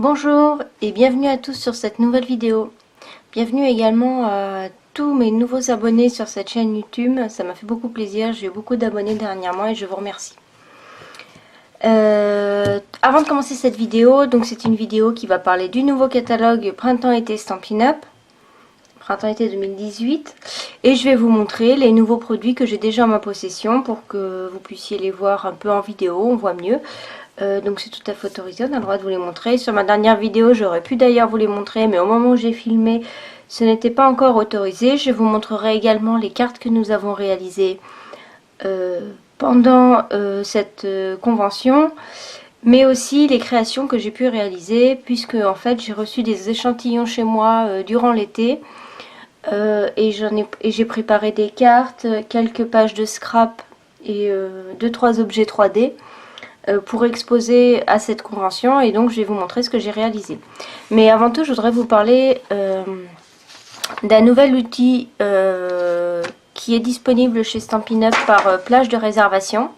Bonjour et bienvenue à tous sur cette nouvelle vidéo. Bienvenue également à tous mes nouveaux abonnés sur cette chaîne YouTube. Ça m'a fait beaucoup plaisir, j'ai eu beaucoup d'abonnés dernièrement et je vous remercie. Avant de commencer cette vidéo, donc c'est une vidéo qui va parler du nouveau catalogue Printemps-été Stampin' Up! Printemps-été 2018. Et je vais vous montrer les nouveaux produits que j'ai déjà en ma possession pour que vous puissiez les voir un peu en vidéo, on voit mieux. Donc c'est tout à fait autorisé, on a le droit de vous les montrer. Sur ma dernière vidéo, j'aurais pu d'ailleurs vous les montrer, mais au moment où j'ai filmé, ce n'était pas encore autorisé. Je vous montrerai également les cartes que nous avons réalisées pendant cette convention, mais aussi les créations que j'ai pu réaliser, puisque en fait j'ai reçu des échantillons chez moi durant l'été. Et j'ai préparé des cartes, quelques pages de scrap et 2-3 objets 3D. Pour exposer à cette convention, et donc je vais vous montrer ce que j'ai réalisé. Mais avant tout, je voudrais vous parler d'un nouvel outil qui est disponible chez Stampin' Up! Par plage de réservation.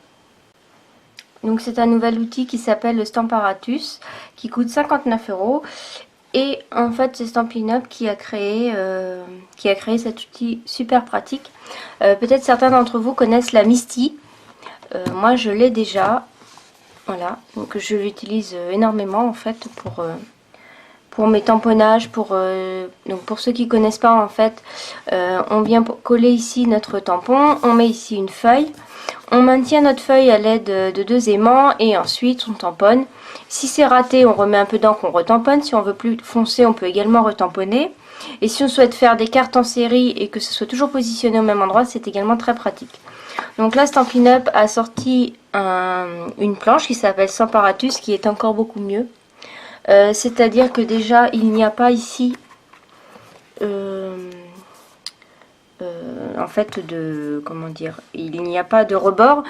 Donc c'est un nouvel outil qui s'appelle le Stamparatus, qui coûte 59 €. Et en fait c'est Stampin' Up! Qui a créé cet outil super pratique. Peut-être certains d'entre vous connaissent la Misty. Moi je l'ai déjà. Voilà, donc je l'utilise énormément en fait pour mes tamponnages, donc pour ceux qui ne connaissent pas en fait, on vient coller ici notre tampon, on met ici une feuille, on maintient notre feuille à l'aide de 2 aimants et ensuite on tamponne. Si c'est raté, on remet un peu d'encre, on retamponne. Si on veut plus foncé, on peut également retamponner. Et si on souhaite faire des cartes en série et que ce soit toujours positionné au même endroit, c'est également très pratique. Donc là, Stampin' Up! A sorti une planche qui s'appelle Stamparatus, qui est encore beaucoup mieux. C'est-à-dire que déjà, il n'y a pas ici, en fait, il n'y a pas de rebord.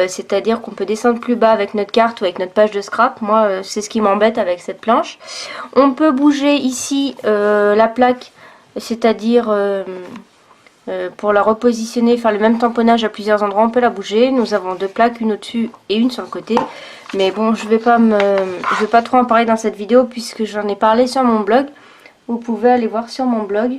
C'est-à-dire qu'on peut descendre plus bas avec notre carte ou avec notre page de scrap. Moi, c'est ce qui m'embête avec cette planche. On peut bouger ici la plaque, c'est-à-dire... pour la repositionner, faire le même tamponnage à plusieurs endroits, on peut la bouger. Nous avons 2 plaques, une au-dessus et une sur le côté. Mais bon, je vais pas trop en parler dans cette vidéo puisque j'en ai parlé sur mon blog. Vous pouvez aller voir sur mon blog.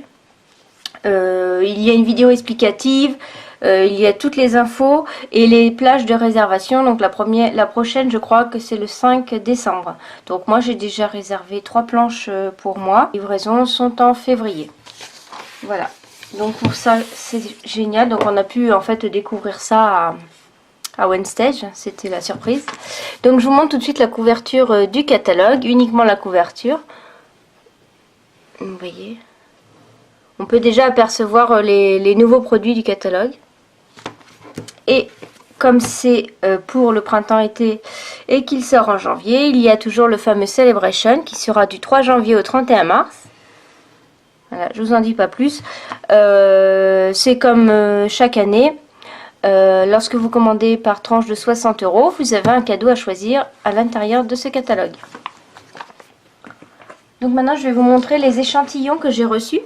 Il y a une vidéo explicative, il y a toutes les infos et les plages de réservation. Donc la prochaine, je crois que c'est le 5 décembre. Donc moi, j'ai déjà réservé 3 planches pour moi. Les livraisons sont en février. Voilà. Donc pour ça c'est génial, donc on a pu en fait découvrir ça à Wednestage, c'était la surprise. Donc je vous montre tout de suite la couverture du catalogue, uniquement la couverture. Vous voyez, on peut déjà apercevoir les nouveaux produits du catalogue. Et comme c'est pour le printemps-été et qu'il sort en janvier, il y a toujours le fameux Celebration qui sera du 3 janvier au 31 mars. Voilà, je vous en dis pas plus. C'est comme chaque année. Lorsque vous commandez par tranche de 60 €, vous avez un cadeau à choisir à l'intérieur de ce catalogue. Donc maintenant, je vais vous montrer les échantillons que j'ai reçus.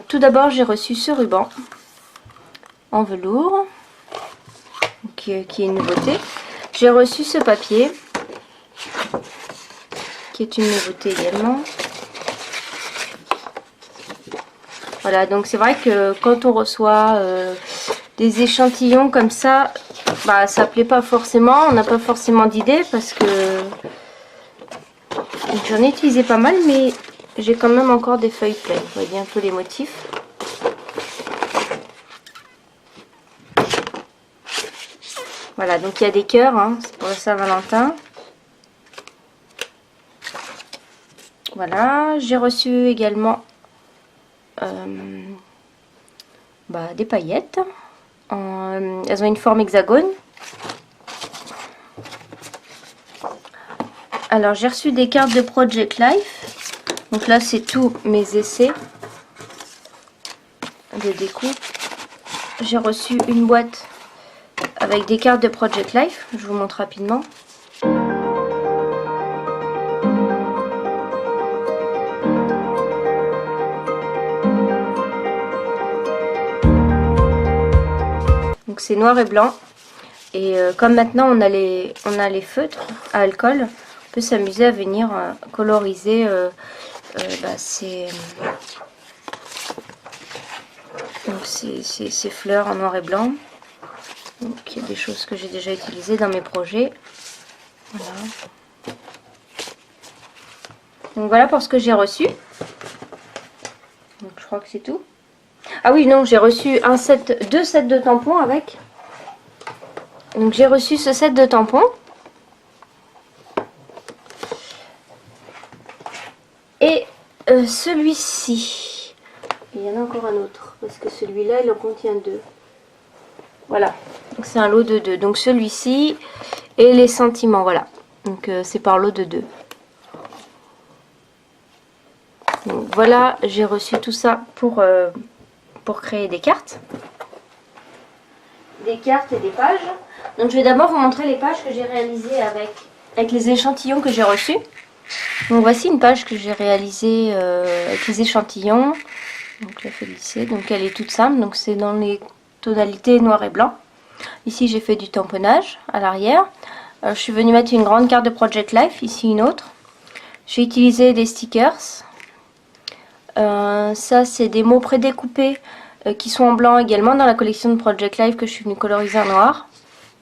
Tout d'abord, j'ai reçu ce ruban en velours, qui est une nouveauté. J'ai reçu ce papier, qui est une nouveauté également. Voilà, donc c'est vrai que quand on reçoit des échantillons comme ça, bah ça plaît pas forcément, on n'a pas forcément d'idée parce que j'en ai utilisé pas mal, mais j'ai quand même encore des feuilles pleines. Vous voyez un peu les motifs. Voilà, donc il y a des cœurs, hein, c'est pour la Saint-Valentin. Voilà, j'ai reçu également des paillettes. Elles ont une forme hexagone. Alors j'ai reçu des cartes de Project Life. Donc là c'est tous mes essais de découpe. J'ai reçu une boîte avec des cartes de Project Life. Je vous montre rapidement. Donc c'est noir et blanc. Et comme maintenant on a les feutres à alcool, on peut s'amuser à venir coloriser ces fleurs en noir et blanc. Donc il y a des choses que j'ai déjà utilisées dans mes projets. Voilà. Donc voilà pour ce que j'ai reçu. Donc je crois que c'est tout. Ah oui, non, j'ai reçu deux sets de tampons avec. Donc j'ai reçu ce set de tampons. Et celui-ci. Il y en a encore un autre. Parce que celui-là, il en contient 2. Voilà. Donc c'est un lot de 2. Donc celui-ci et les sentiments. Voilà. Donc c'est par lot de 2. Donc voilà, j'ai reçu tout ça pour créer des cartes. Des cartes et des pages. Donc je vais d'abord vous montrer les pages que j'ai réalisées avec les échantillons que j'ai reçus. Donc voici une page que j'ai réalisée avec les échantillons. Donc la Félicée, donc elle est toute simple, donc c'est dans les tonalités noir et blanc. Ici j'ai fait du tamponnage à l'arrière. Je suis venue mettre une grande carte de Project Life, ici une autre. J'ai utilisé des stickers. Ça c'est des mots prédécoupés qui sont en blanc également dans la collection de Project Life que je suis venue coloriser en noir.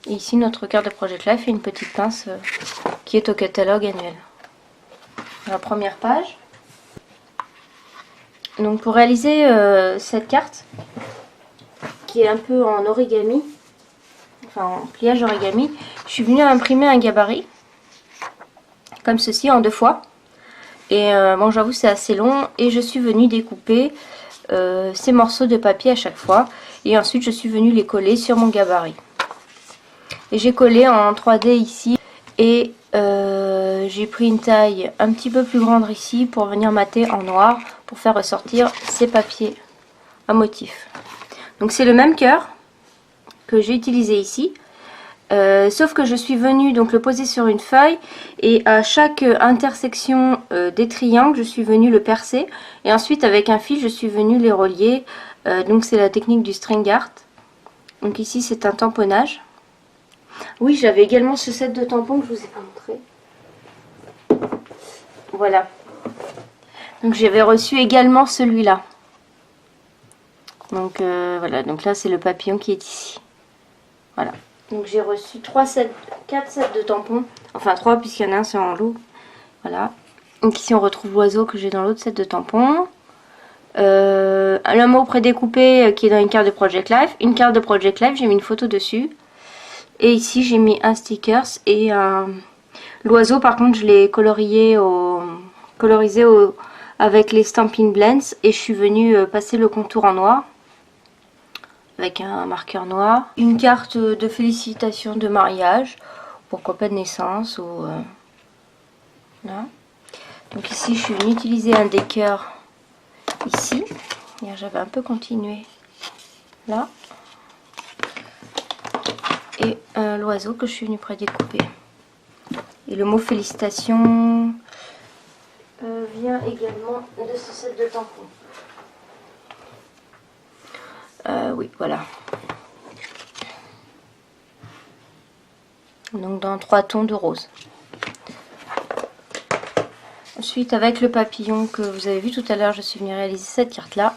Et ici notre carte de Project Life et une petite pince qui est au catalogue annuel. La première page. Donc pour réaliser cette carte qui est un peu en origami, enfin en pliage origami, je suis venue imprimer un gabarit comme ceci en 2 fois. Et bon, j'avoue c'est assez long et je suis venue découper ces morceaux de papier à chaque fois et ensuite je suis venue les coller sur mon gabarit. Et j'ai collé en 3D ici et j'ai pris une taille un petit peu plus grande ici pour venir mater en noir pour faire ressortir ces papiers à motif. Donc c'est le même cœur que j'ai utilisé ici, sauf que je suis venue donc le poser sur une feuille et à chaque intersection des triangles je suis venue le percer et ensuite avec un fil je suis venue les relier. Donc c'est la technique du string art. Donc ici c'est un tamponnage. Oui, j'avais également ce set de tampons que je vous ai pas montré. Voilà. Donc j'avais reçu également celui-là. Donc voilà, donc là c'est le papillon qui est ici. Voilà. Donc j'ai reçu 4 sets de tampons. Enfin 3 puisqu'il y en a un c'est en lot. Voilà. Donc ici on retrouve l'oiseau que j'ai dans l'autre set de tampons. Un mot prédécoupé qui est dans une carte de Project Life. Une carte de Project Life, j'ai mis une photo dessus. Et ici j'ai mis un stickers et l'oiseau par contre je l'ai colorisé avec les Stampin' Blends et je suis venue passer le contour en noir avec un marqueur noir. Une carte de félicitations de mariage, pourquoi pas de naissance ou là. Donc ici je suis venue utiliser un des cœurs ici, j'avais un peu continué là. Et l'oiseau que je suis venue prédécouper. Et le mot félicitations vient également de ce set de tampons. Oui, voilà. Donc dans 3 tons de rose. Ensuite avec le papillon que vous avez vu tout à l'heure, je suis venue réaliser cette carte là.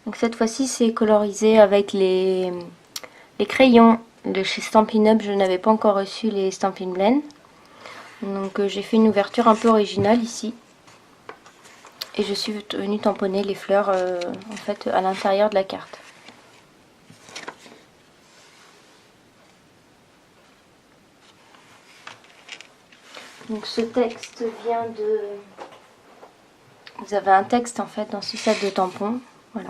Donc cette fois-ci c'est colorisé avec les crayons de chez Stampin' Up. Je n'avais pas encore reçu les Stampin' Blend. Donc j'ai fait une ouverture un peu originale ici. Et je suis venue tamponner les fleurs en fait à l'intérieur de la carte. Donc ce texte vient de... Vous avez un texte en fait dans ce set de tampons. Voilà.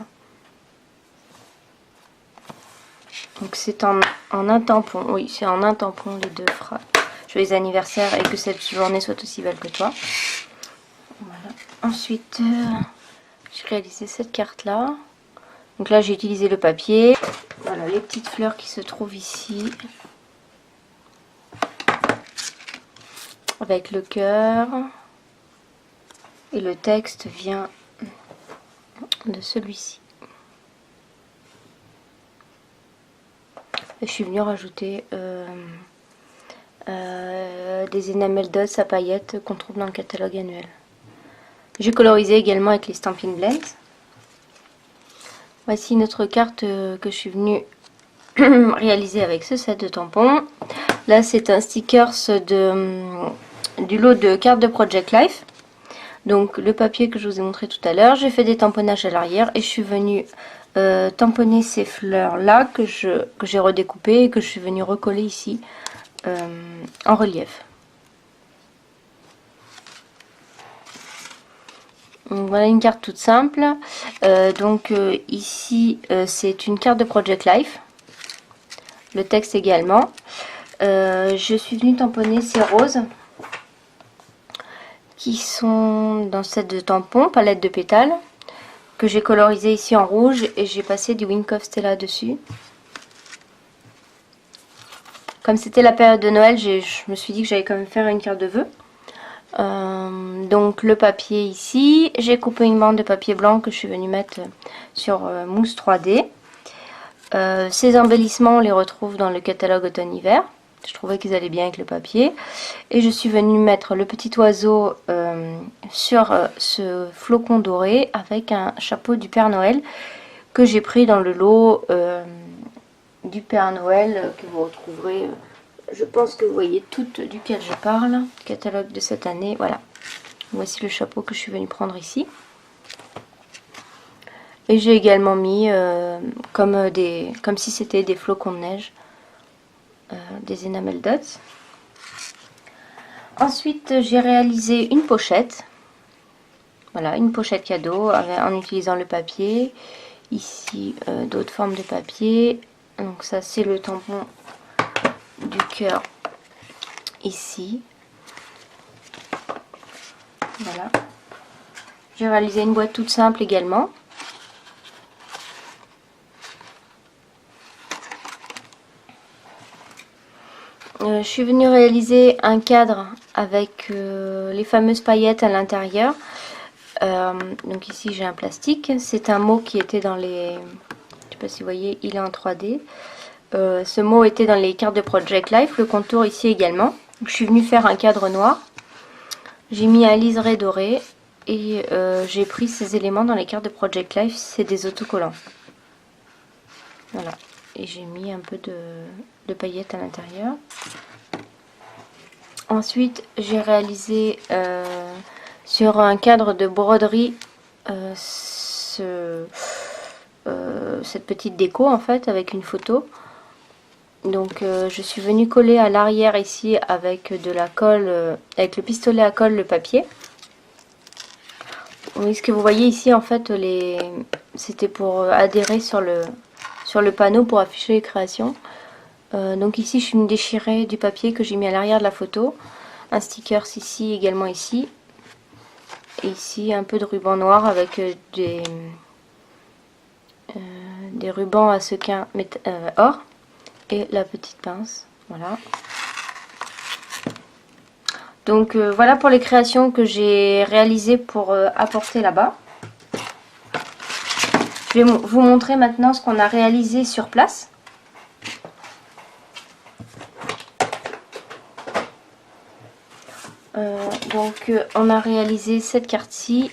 Donc c'est en un tampon. Oui, c'est en un tampon les deux phrases. Joyeux anniversaire et que cette journée soit aussi belle que toi. Voilà. Ensuite, j'ai réalisé cette carte là. Donc là j'ai utilisé le papier. Voilà les petites fleurs qui se trouvent ici. Avec le cœur. Et le texte vient de celui-ci. Je suis venue rajouter des enamel dots à paillettes qu'on trouve dans le catalogue annuel. J'ai colorisé également avec les Stampin' Blends. Voici notre carte que je suis venue réaliser avec ce set de tampons. Là, c'est un stickers du lot de cartes de Project Life. Donc, le papier que je vous ai montré tout à l'heure. J'ai fait des tamponnages à l'arrière et je suis venue tamponner ces fleurs-là que j'ai redécoupées et que je suis venue recoller ici en relief. Donc, voilà une carte toute simple. Ici, c'est une carte de Project Life. Le texte également. Je suis venue tamponner ces roses qui sont dans ce set de tampons, palette de pétales, que j'ai colorisé ici en rouge et j'ai passé du Wink of Stella dessus. Comme c'était la période de Noël, je me suis dit que j'allais quand même faire une carte de vœux. Donc le papier ici, j'ai coupé une bande de papier blanc que je suis venue mettre sur mousse 3D. Ces embellissements, on les retrouve dans le catalogue automne-hiver. Je trouvais qu'ils allaient bien avec le papier. Et je suis venue mettre le petit oiseau sur ce flocon doré avec un chapeau du Père Noël que j'ai pris dans le lot du Père Noël que vous retrouverez. Je pense que vous voyez tout duquel je parle. Catalogue de cette année, voilà. Voici le chapeau que je suis venue prendre ici. Et j'ai également mis comme si c'était des flocons de neige, des enamel dots. Ensuite, j'ai réalisé une pochette. Voilà, une pochette cadeau en utilisant le papier. Ici, d'autres formes de papier. Donc ça, c'est le tampon du cœur ici. Voilà. J'ai réalisé une boîte toute simple également. Je suis venue réaliser un cadre avec les fameuses paillettes à l'intérieur. Donc ici j'ai un plastique. C'est un mot qui était dans les... Je ne sais pas si vous voyez, il est en 3D. Ce mot était dans les cartes de Project Life. Le contour ici également. Donc, je suis venue faire un cadre noir. J'ai mis un liseré doré. Et j'ai pris ces éléments dans les cartes de Project Life. C'est des autocollants. Voilà. Et j'ai mis un peu de paillettes à l'intérieur. Ensuite, j'ai réalisé sur un cadre de broderie cette petite déco en fait avec une photo. Donc je suis venue coller à l'arrière ici avec de la colle, avec le pistolet à colle le papier. Oui, ce que vous voyez ici en fait, c'était pour adhérer sur le panneau pour afficher les créations. Donc ici je suis venue déchirer du papier que j'ai mis à l'arrière de la photo. Un sticker ici, également ici. Et ici un peu de ruban noir avec des rubans à sequins or. Et la petite pince, voilà. Donc voilà pour les créations que j'ai réalisées pour apporter là-bas. Je vais vous montrer maintenant ce qu'on a réalisé sur place. On a réalisé cette carte-ci.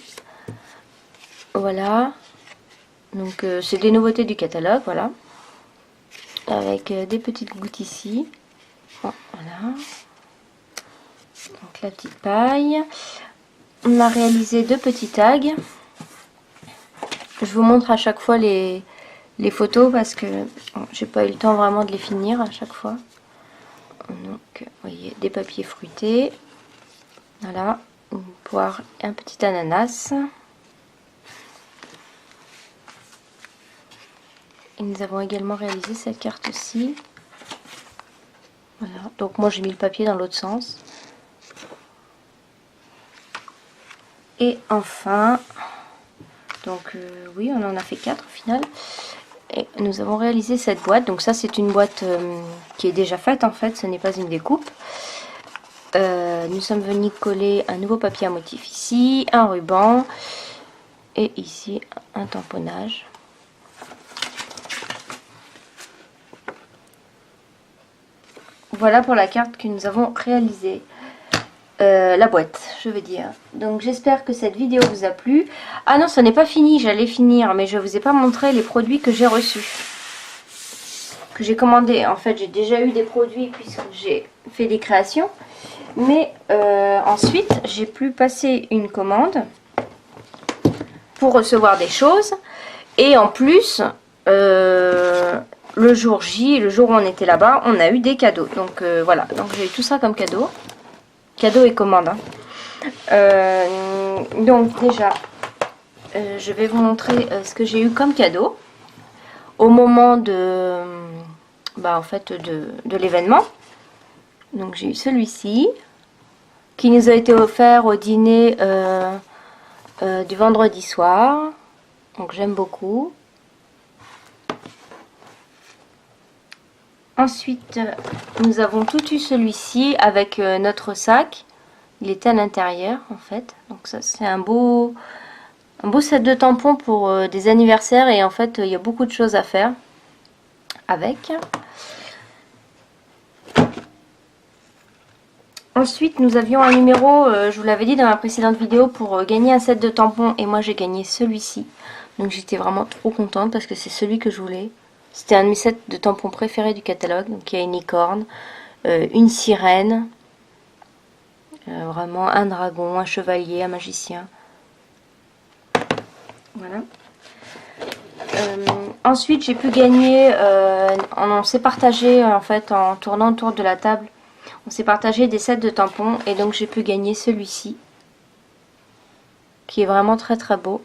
Voilà. Donc c'est des nouveautés du catalogue, voilà. Avec des petites gouttes ici. Oh, voilà. Donc la petite paille. On a réalisé deux petits tags. Je vous montre à chaque fois les photos parce que bon, j'ai pas eu le temps vraiment de les finir à chaque fois. Donc vous voyez des papiers fruités. Voilà, une poire et un petit ananas. Et nous avons également réalisé cette carte-ci. Voilà, donc moi j'ai mis le papier dans l'autre sens. Et enfin, donc oui, on en a fait 4 au final. Et nous avons réalisé cette boîte. Donc ça c'est une boîte qui est déjà faite en fait, ce n'est pas une découpe. Nous sommes venus coller un nouveau papier à motif ici, un ruban et ici un tamponnage. voilà pour la carte que nous avons réalisée. La boîte, je veux dire. Donc j'espère que cette vidéo vous a plu. Ah non, ça n'est pas fini, j'allais finir, mais je ne vous ai pas montré les produits que j'ai reçus. Que j'ai commandé. En fait, j'ai déjà eu des produits puisque j'ai fait des créations. Mais ensuite, j'ai pu passer une commande pour recevoir des choses. Et en plus, le jour J, le jour où on était là-bas, on a eu des cadeaux. Donc voilà, donc j'ai eu tout ça comme cadeau. Cadeau et commande. Donc déjà, je vais vous montrer ce que j'ai eu comme cadeau au moment de, en fait, de l'événement. Donc j'ai eu celui-ci qui nous a été offert au dîner du vendredi soir. Donc j'aime beaucoup. Ensuite, nous avons tout eu celui-ci avec notre sac. Il était à l'intérieur en fait. Donc ça c'est un beau set de tampons pour des anniversaires. Et en fait il y a beaucoup de choses à faire avec. Ensuite nous avions un numéro, je vous l'avais dit dans ma précédente vidéo, pour gagner un set de tampons. Et moi j'ai gagné celui-ci. Donc j'étais vraiment trop contente parce que c'est celui que je voulais. C'était un de mes sets de tampons préférés du catalogue. Donc il y a une licorne, une sirène, vraiment un dragon, un chevalier, un magicien. Voilà. Ensuite j'ai pu gagner, on s'est partagé en fait en tournant autour de la table. On s'est partagé des sets de tampons et donc j'ai pu gagner celui-ci. Qui est vraiment très très beau.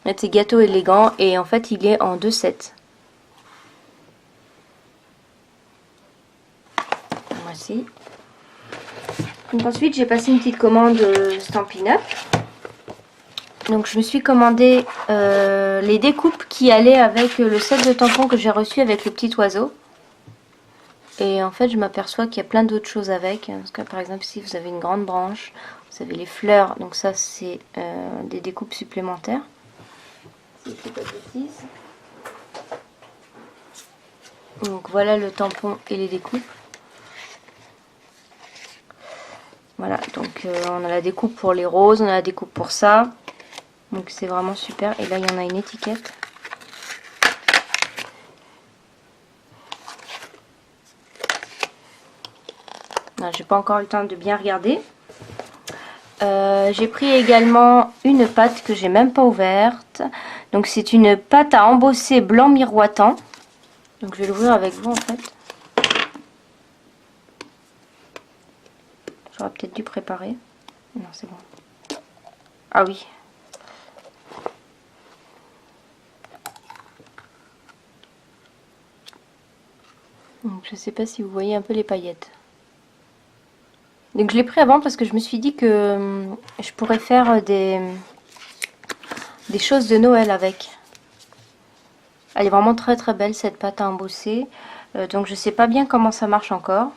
C'est gâteau élégant et en fait il est en 2 sets. Voici. Donc ensuite j'ai passé une petite commande Stampin' Up. Donc je me suis commandé les découpes qui allaient avec le set de tampons que j'ai reçu avec le petit oiseau. Et en fait je m'aperçois qu'il y a plein d'autres choses avec. Parce que par exemple ici vous avez une grande branche, vous avez les fleurs, donc ça c'est des découpes supplémentaires. Si je dis pas de bêtises. Donc voilà le tampon et les découpes. Voilà, donc on a la découpe pour les roses, on a la découpe pour ça. Donc c'est vraiment super. Et là, il y en a une étiquette. J'ai pas encore eu le temps de bien regarder. J'ai pris également une pâte que j'ai même pas ouverte. Donc c'est une pâte à embosser blanc miroitant. Donc je vais l'ouvrir avec vous en fait. J'aurais peut-être dû préparer. Non, c'est bon. Ah oui. Donc, je sais pas si vous voyez un peu les paillettes. Donc je l'ai pris avant parce que je me suis dit que je pourrais faire des choses de Noël avec. Elle est vraiment très très belle cette pâte à embosser. Donc je sais pas bien comment ça marche encore.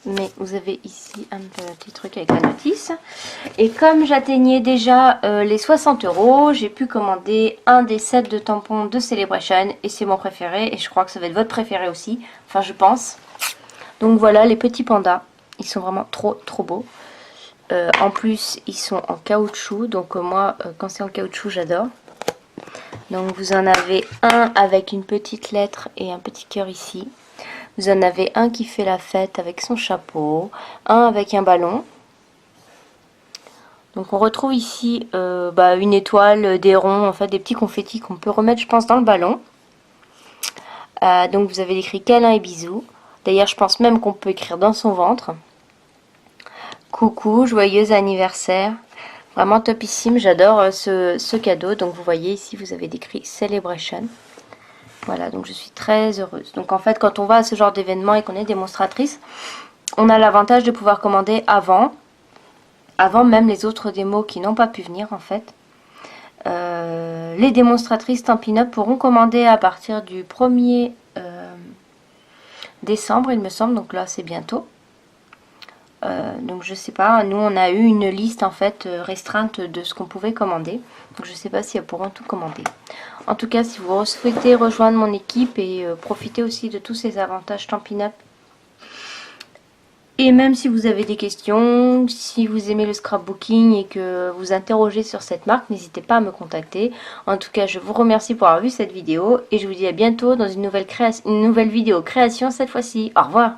Mais vous avez ici un petit truc avec la notice. Et comme j'atteignais déjà les 60 €, j'ai pu commander un des sets de tampons de Celebration. Et c'est mon préféré. Et je crois que ça va être votre préféré aussi. Enfin, je pense. Donc voilà, les petits pandas. Ils sont vraiment trop trop beaux. En plus, ils sont en caoutchouc. Donc moi, quand c'est en caoutchouc, j'adore. Donc vous en avez un avec une petite lettre et un petit cœur ici. Vous en avez un qui fait la fête avec son chapeau, un avec un ballon. Donc on retrouve ici une étoile, des ronds, en fait des petits confettis qu'on peut remettre je pense dans le ballon. Donc vous avez écrit câlin et bisous. D'ailleurs je pense même qu'on peut écrire dans son ventre. Coucou, joyeux anniversaire. Vraiment topissime, j'adore ce cadeau. Donc vous voyez ici vous avez écrit Celebration. Voilà, donc je suis très heureuse. Donc en fait, quand on va à ce genre d'événement et qu'on est démonstratrice, on a l'avantage de pouvoir commander avant même les autres démos qui n'ont pas pu venir en fait. Les démonstratrices Stampin' Up pourront commander à partir du 1er décembre, il me semble. Donc là, c'est bientôt. Donc je sais pas, nous on a eu une liste en fait restreinte de ce qu'on pouvait commander. Donc je sais pas si elles pourront tout commander. En tout cas, si vous souhaitez rejoindre mon équipe et profiter aussi de tous ces avantages Stampin' Up Et même si vous avez des questions, si vous aimez le scrapbooking et que vous interrogez sur cette marque, n'hésitez pas à me contacter. En tout cas, je vous remercie pour avoir vu cette vidéo et je vous dis à bientôt dans une nouvelle vidéo création cette fois-ci. Au revoir!